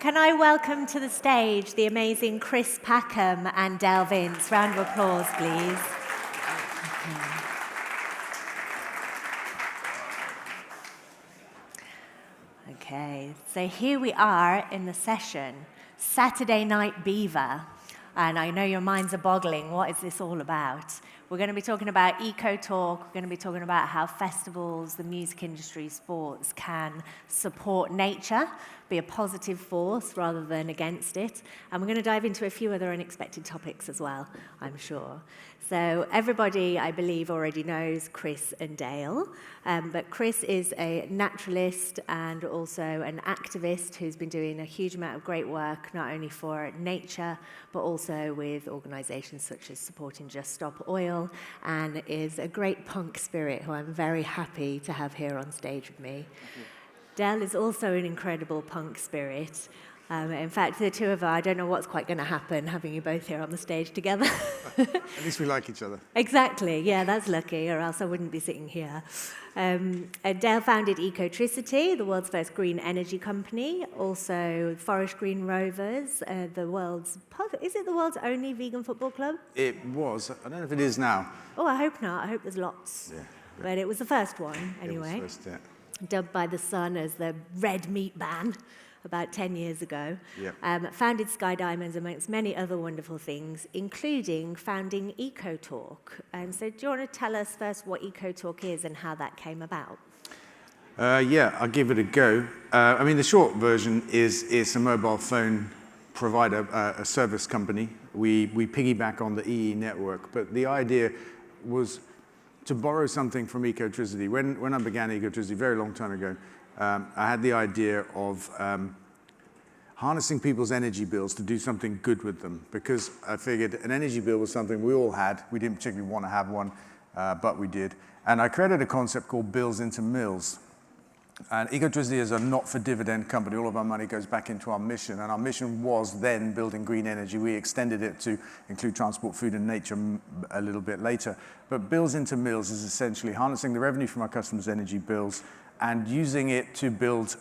Can I welcome to the stage the amazing Chris Packham and Dale Vince? Round of applause, please. Okay, so here we are in the session, Saturday Night Beaver. And I know your minds are boggling. What is this all about? We're going to be talking about EcoTalk. We're going to be talking about how festivals, the music industry, sports can support nature, be a positive force rather than against it. And we're going to dive into a few other unexpected topics as well, I'm sure. So everybody, I believe, already knows Chris and Dale. But Chris is a naturalist and also an activist who's been doing a huge amount of great work, not only for nature, but also with organisations such as Supporting Just Stop Oil, and is a great punk spirit who I'm very happy to have here on stage with me. Dale is also an incredible punk spirit. In fact, the two of us, I don't know what's quite going to happen having you both here on the stage together. At least we like each other. Exactly, yeah, that's lucky, or else I wouldn't be sitting here. Dale founded Ecotricity, the world's first green energy company, also Forest Green Rovers, is it the world's only vegan football club? It was. I don't know if it is now. Oh, I hope not. I hope there's lots. Yeah. But it was the first one, anyway. It was first, yeah. Dubbed by the Sun as the red meat ban about 10 years ago. Yep. Founded Sky Diamonds amongst many other wonderful things, including founding EcoTalk. So do you want to tell us first what EcoTalk is and how that came about? Yeah, I'll give it a go. I mean, the short version is it's a mobile phone provider, a service company. We piggyback on the EE network, but the idea was to borrow something from Ecotricity. When I began Ecotricity a very long time ago, I had the idea of harnessing people's energy bills to do something good with them, because I figured an energy bill was something we all had. We didn't particularly want to have one, but we did. And I created a concept called bills into mills. And Ecotricity is a not-for-dividend company. All of our money goes back into our mission, and our mission was then building green energy. We extended it to include transport, food, and nature a little bit later. But bills into mills is essentially harnessing the revenue from our customers' energy bills and using it to build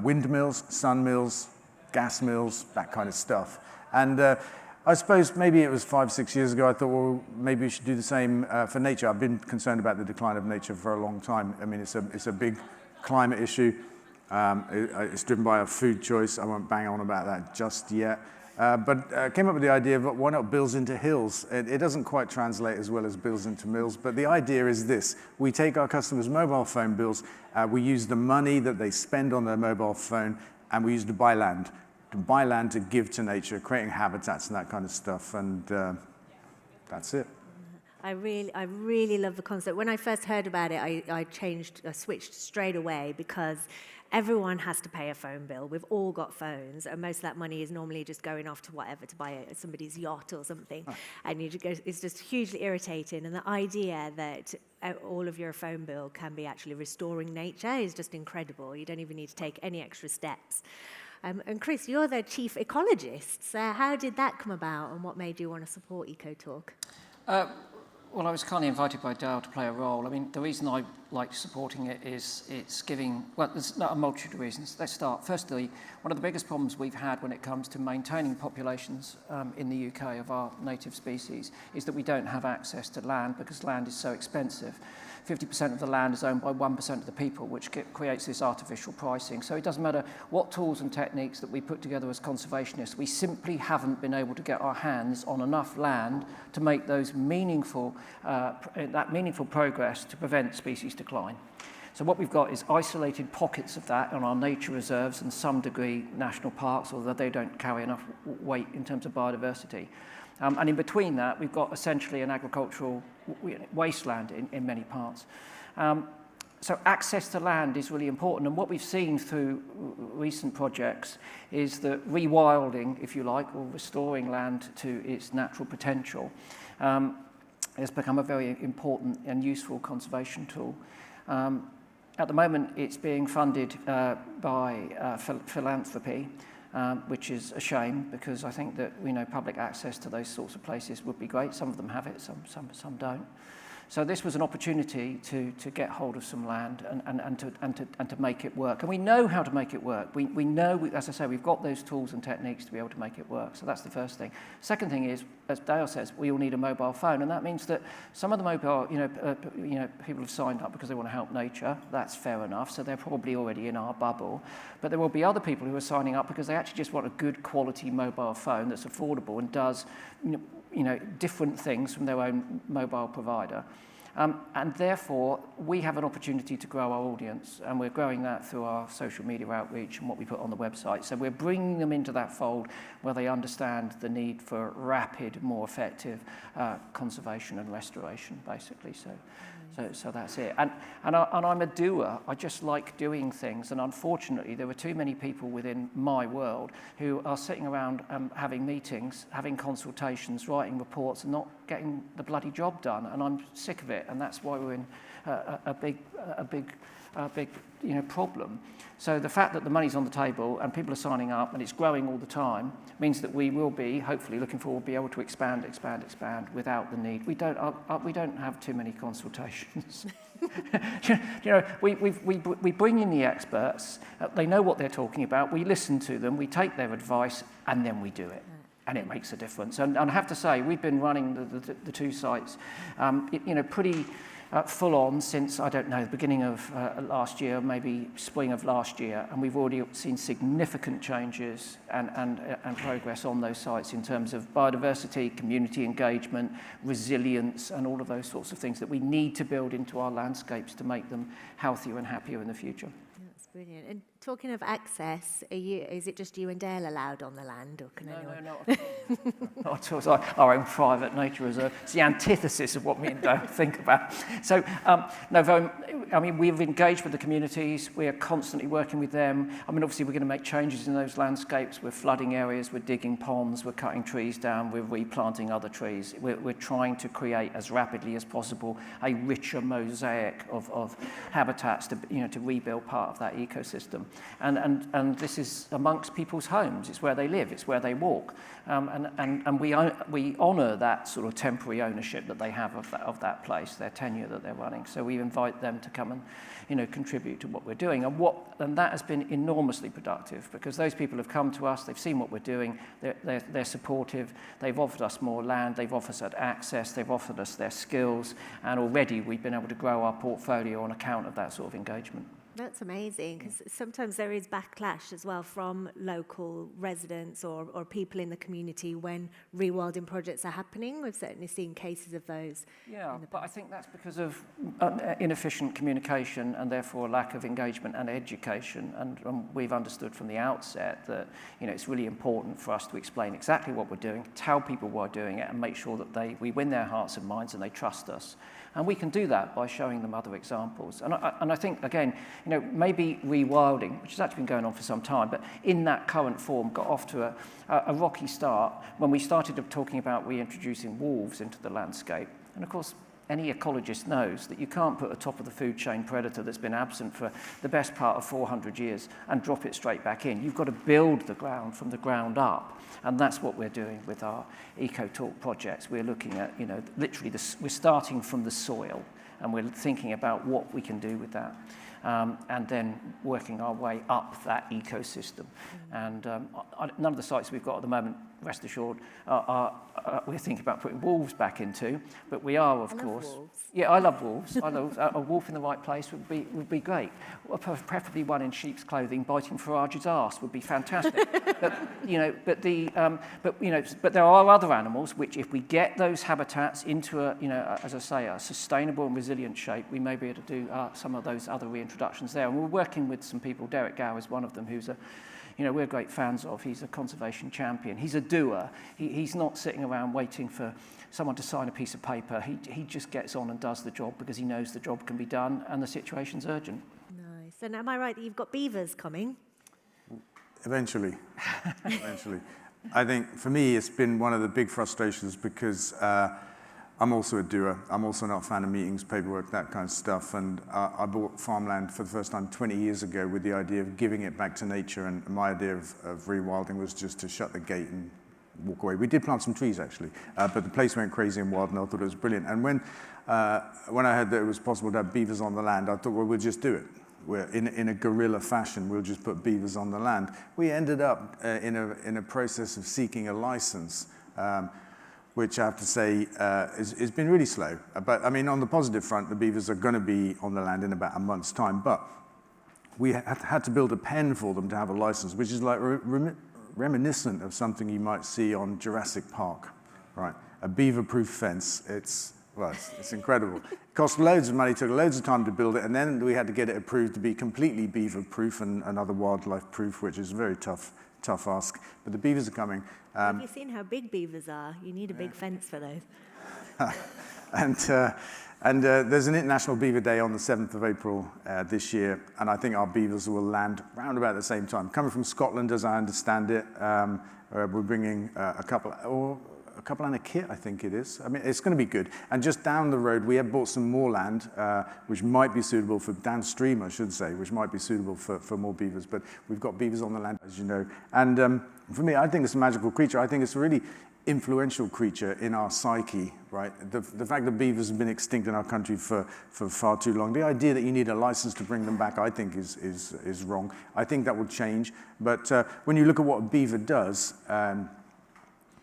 windmills, sun mills, gas mills, that kind of stuff. And I suppose maybe it was 5, 6 years ago, I thought, well, maybe we should do the same for nature. I've been concerned about the decline of nature for a long time. I mean, it's a big climate issue. It's driven by a food choice. I won't bang on about that just yet. But came up with the idea of why not bills into hills? It doesn't quite translate as well as bills into mills, but the idea is this. We take our customers' mobile phone bills, we use the money that they spend on their mobile phone, and we use to buy land to give to nature, creating habitats and that kind of stuff, and that's it. I really love the concept. When I first heard about it, I switched straight away, because everyone has to pay a phone bill. We've all got phones, and most of that money is normally just going off to whatever, to buy somebody's yacht or something. Oh. And it's just hugely irritating. And the idea that all of your phone bill can be actually restoring nature is just incredible. You don't even need to take any extra steps. And Chris, you're the chief ecologist. So how did that come about, and what made you want to support EcoTalk? Well, I was kindly invited by Dale to play a role. I mean, the reason I like supporting it is it's giving, well, there's a multitude of reasons. Let's start. Firstly, one of the biggest problems we've had when it comes to maintaining populations in the UK of our native species is that we don't have access to land, because land is so expensive. 50% of the land is owned by 1% of the people, which creates this artificial pricing. So it doesn't matter what tools and techniques that we put together as conservationists, we simply haven't been able to get our hands on enough land to make those meaningful progress to prevent species decline. So what we've got is isolated pockets of that on our nature reserves and some degree national parks, although they don't carry enough weight in terms of biodiversity. And in between that, we've got essentially an agricultural wasteland in many parts. So access to land is really important. And what we've seen through recent projects is that rewilding, if you like, or restoring land to its natural potential, has become a very important and useful conservation tool. At the moment, it's being funded by philanthropy, which is a shame, because I think that public access to those sorts of places would be great. Some of them have it, some don't. So this was an opportunity to get hold of some land and to make it work. And we know how to make it work. We know, as I say, we've got those tools and techniques to be able to make it work. So that's the first thing. Second thing is, as Dale says, we all need a mobile phone, and that means that some of the mobile, people have signed up because they want to help nature. That's fair enough. So they're probably already in our bubble. But there will be other people who are signing up because they actually just want a good quality mobile phone that's affordable and does, different things from their own mobile provider. And therefore, we have an opportunity to grow our audience, and we're growing that through our social media outreach and what we put on the website. So we're bringing them into that fold where they understand the need for rapid, more effective conservation and restoration, basically. So that's it. And I'm a doer. I just like doing things. And unfortunately, there are too many people within my world who are sitting around having meetings, having consultations, writing reports, and not getting the bloody job done. And I'm sick of it. And that's why we're in a big problem. So the fact that the money's on the table and people are signing up and it's growing all the time means that we will be, hopefully, looking forward, be able to expand without the need. We don't have too many consultations. We bring in the experts. They know what they're talking about. We listen to them. We take their advice, and then we do it. And it makes a difference. And I have to say, we've been running the two sites, pretty full on since, I don't know, the beginning of last year, maybe spring of last year, and we've already seen significant changes and progress on those sites in terms of biodiversity, community engagement, resilience, and all of those sorts of things that we need to build into our landscapes to make them healthier and happier in the future. That's brilliant. And talking of access, is it just you and Dale allowed on the land, or can anyone? No, not at all. It's our own private nature reserve. It's the antithesis of what me and Dale think about. So, we've engaged with the communities. We are constantly working with them. Obviously, we're going to make changes in those landscapes. We're flooding areas. We're digging ponds. We're cutting trees down. We're replanting other trees. We're trying to create as rapidly as possible a richer mosaic of habitats to rebuild part of that ecosystem. And this is amongst people's homes. It's where they live. It's where they walk. And we honour that sort of temporary ownership that they have of that place, their tenure that they're running. So we invite them to come and contribute to what we're doing. And that has been enormously productive, because those people have come to us. They've seen what we're doing. They're supportive. They've offered us more land. They've offered us access. They've offered us their skills. And already we've been able to grow our portfolio on account of that sort of engagement. That's amazing, because sometimes there is backlash as well from local residents or people in the community when rewilding projects are happening. We've certainly seen cases of those. Yeah, but I think that's because of inefficient communication and therefore lack of engagement and education. And we've understood from the outset that it's really important for us to explain exactly what we're doing, tell people why we're doing it, and make sure that we win their hearts and minds and they trust us. And we can do that by showing them other examples. And I think, again, maybe rewilding, which has actually been going on for some time, but in that current form got off to a rocky start when we started talking about reintroducing wolves into the landscape. And of course, any ecologist knows that you can't put a top-of-the-food chain predator that's been absent for the best part of 400 years and drop it straight back in. You've got to build the ground from the ground up. And that's what we're doing with our EcoTalk projects. We're looking at, literally, we're starting from the soil, and we're thinking about what we can do with that. And then working our way up that ecosystem. And none of the sites we've got at the moment, rest assured, we're thinking about putting wolves back into, but we are, of course. Wolves. Yeah, I love wolves. I love a wolf in the right place would be great. Preferably one in sheep's clothing biting Farage's arse would be fantastic. But there are other animals which, if we get those habitats into as I say, a sustainable and resilient shape, we may be able to do some of those other reintroductions there. And we're working with some people. Derek Gower is one of them, who's we're great fans of. He's a conservation champion. He's a doer. He's not sitting around waiting for someone to sign a piece of paper. He just gets on and does the job because he knows the job can be done and the situation's urgent. Nice. And am I right that you've got beavers coming? Eventually. I think for me it's been one of the big frustrations because I'm also a doer. I'm also not a fan of meetings, paperwork, that kind of stuff. And I bought farmland for the first time 20 years ago with the idea of giving it back to nature. And my idea of rewilding was just to shut the gate and walk away. We did plant some trees, actually, but the place went crazy and wild, and I thought it was brilliant. And when I heard that it was possible to have beavers on the land, I thought, well, we'll just do it. In a guerrilla fashion, we'll just put beavers on the land. We ended up in a process of seeking a license, which I have to say has been really slow. But I mean, on the positive front, the beavers are going to be on the land in about a month's time. But we had to build a pen for them to have a license, which is like reminiscent of something you might see on Jurassic Park, right? A beaver-proof fence. It's incredible. It cost loads of money, took loads of time to build it, and then we had to get it approved to be completely beaver-proof and other wildlife-proof, which is a very tough ask. But the beavers are coming. Have you seen how big beavers are? You need a big fence for those. And there's an International Beaver Day on the 7th of April this year, and I think our beavers will land round about the same time. Coming from Scotland, as I understand it, we're bringing a couple and a kit, I think it is. I mean, it's going to be good. And just down the road, we have bought some more land, which might be suitable for downstream, I should say, which might be suitable for more beavers. But we've got beavers on the land, as you know. And for me, I think it's a magical creature. I think it's a really influential creature in our psyche, right? The fact that beavers have been extinct in our country for far too long, the idea that you need a license to bring them back, I think is wrong. I think that will change. But when you look at what a beaver does,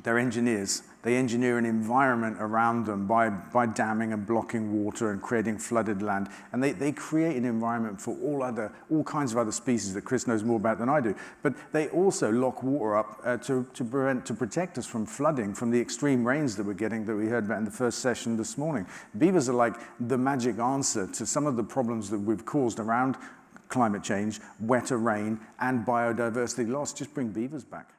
they're engineers. They engineer an environment around them by damming and blocking water and creating flooded land. And they create an environment for all kinds of other species that Chris knows more about than I do. But they also lock water up to protect us from flooding, from the extreme rains that we're getting, that we heard about in the first session this morning. Beavers are like the magic answer to some of the problems that we've caused around climate change, wetter rain, and biodiversity loss. Just bring beavers back.